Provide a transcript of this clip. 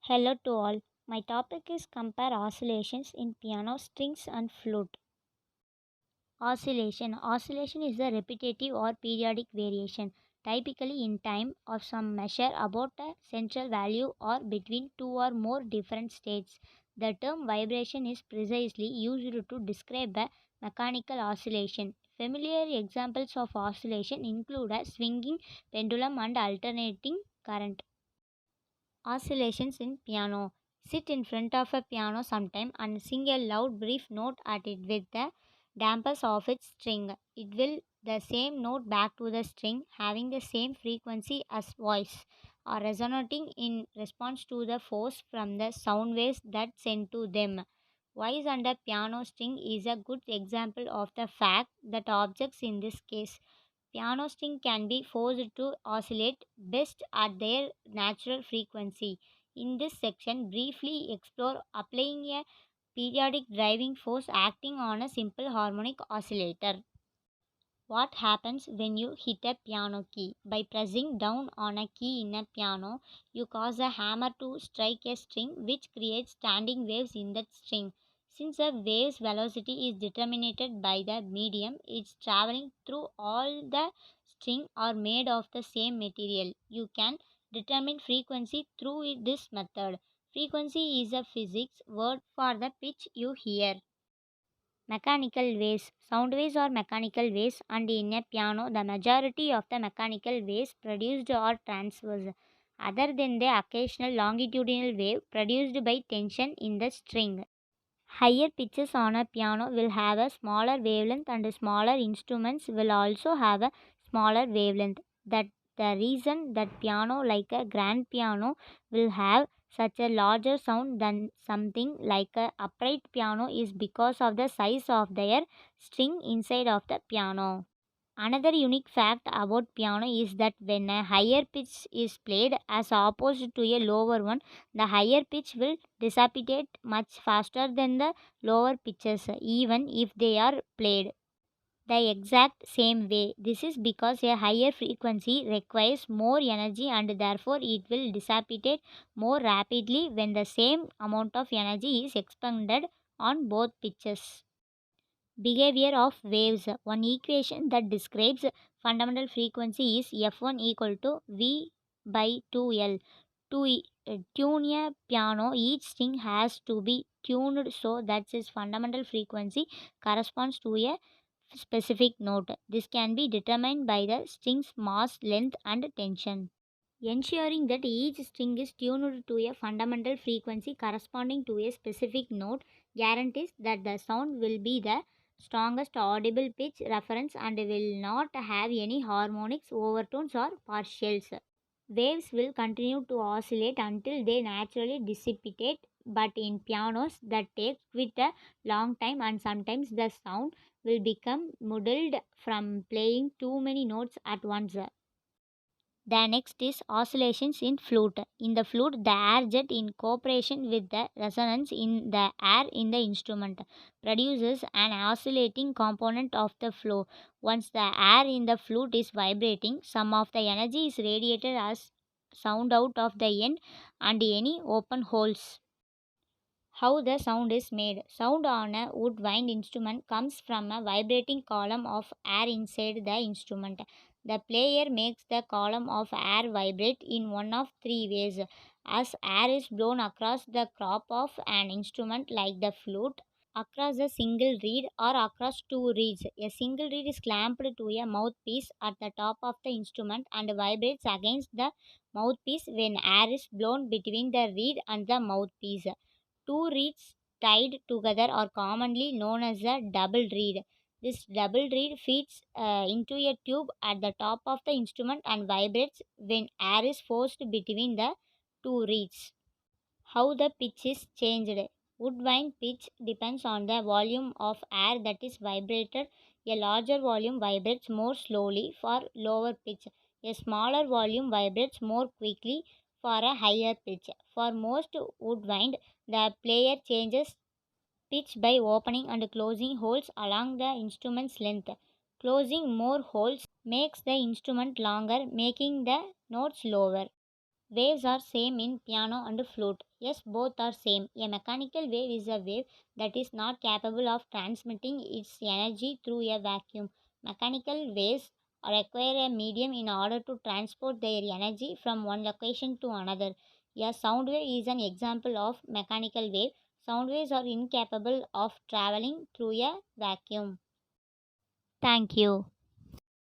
Hello to all. My topic is compare oscillations in piano, strings and flute. Oscillation is the repetitive or periodic variation, typically in time of some measure about a central value or between two or more different states. The term vibration is precisely used to describe a mechanical oscillation. Familiar examples of oscillation include a swinging pendulum and alternating current. Oscillations in piano. Sit in front of a piano sometime and sing a loud brief note at it with the dampers of its string. It will the same note back to the string having the same frequency as voice or resonating in response to the force from the sound waves that sent to them. Voice under piano string is a good example of the fact that objects in this case piano string can be forced to oscillate best at their natural frequency. In this section, briefly explore applying a periodic driving force acting on a simple harmonic oscillator. What happens when you hit a piano key? By pressing down on a key in a piano, you cause a hammer to strike a string, which creates standing waves in that string. Since a wave's velocity is determined by the medium it's traveling through, all the string are made of the same material. You can determine frequency through this method. Frequency is a physics word for the pitch you hear. Mechanical waves. Sound waves are mechanical waves, and in a piano, the majority of the mechanical waves produced are transverse, other than the occasional longitudinal wave produced by tension in the string. Higher pitches on a piano will have a smaller wavelength, and smaller instruments will also have a smaller wavelength. That the reason that piano like a grand piano will have such a larger sound than something like a upright piano is because of the size of their string inside of the piano. Another unique fact about piano is that when a higher pitch is played as opposed to a lower one, the higher pitch will dissipate much faster than the lower pitches, even if they are played the exact same way. This is because a higher frequency requires more energy and therefore it will dissipate more rapidly when the same amount of energy is expended on both pitches. Behavior of waves. One equation that describes fundamental frequency is F1 equal to V by 2L. To tune a piano, each string has to be tuned so that its fundamental frequency corresponds to a specific note. This can be determined by the string's mass, length, and tension. Ensuring that each string is tuned to a fundamental frequency corresponding to a specific note guarantees that the sound will be the strongest audible pitch reference and will not have any harmonics, overtones, or partials. Waves will continue to oscillate until they naturally dissipate, but in pianos that take quite a long time and sometimes the sound will become muddled from playing too many notes at once. The next is oscillations in flute. In the flute, the air jet in cooperation with the resonance in the air in the instrument produces an oscillating component of the flow. Once the air in the flute is vibrating, some of the energy is radiated as sound out of the end and any open holes. How the sound is made. Sound on a woodwind instrument comes from a vibrating column of air inside the instrument. The player makes the column of air vibrate in one of three ways. As air is blown across the crop of an instrument like the flute, across a single reed, or across two reeds. A single reed is clamped to a mouthpiece at the top of the instrument and vibrates against the mouthpiece when air is blown between the reed and the mouthpiece. Two reeds tied together are commonly known as a double reed. This double reed feeds into a tube at the top of the instrument and vibrates when air is forced between the two reeds. How the pitch is changed. Woodwind pitch depends on the volume of air that is vibrated. A larger volume vibrates more slowly for lower pitch. A smaller volume vibrates more quickly for a higher pitch. For most woodwind, the player changes pitch by opening and closing holes along the instrument's length. Closing more holes makes the instrument longer, making the notes lower. Waves are same in piano and flute. Yes, both are same. A mechanical wave is a wave that is not capable of transmitting its energy through a vacuum. Mechanical waves require a medium in order to transport their energy from one location to another. A sound wave is an example of mechanical wave. Sound waves are incapable of traveling through a vacuum. Thank you.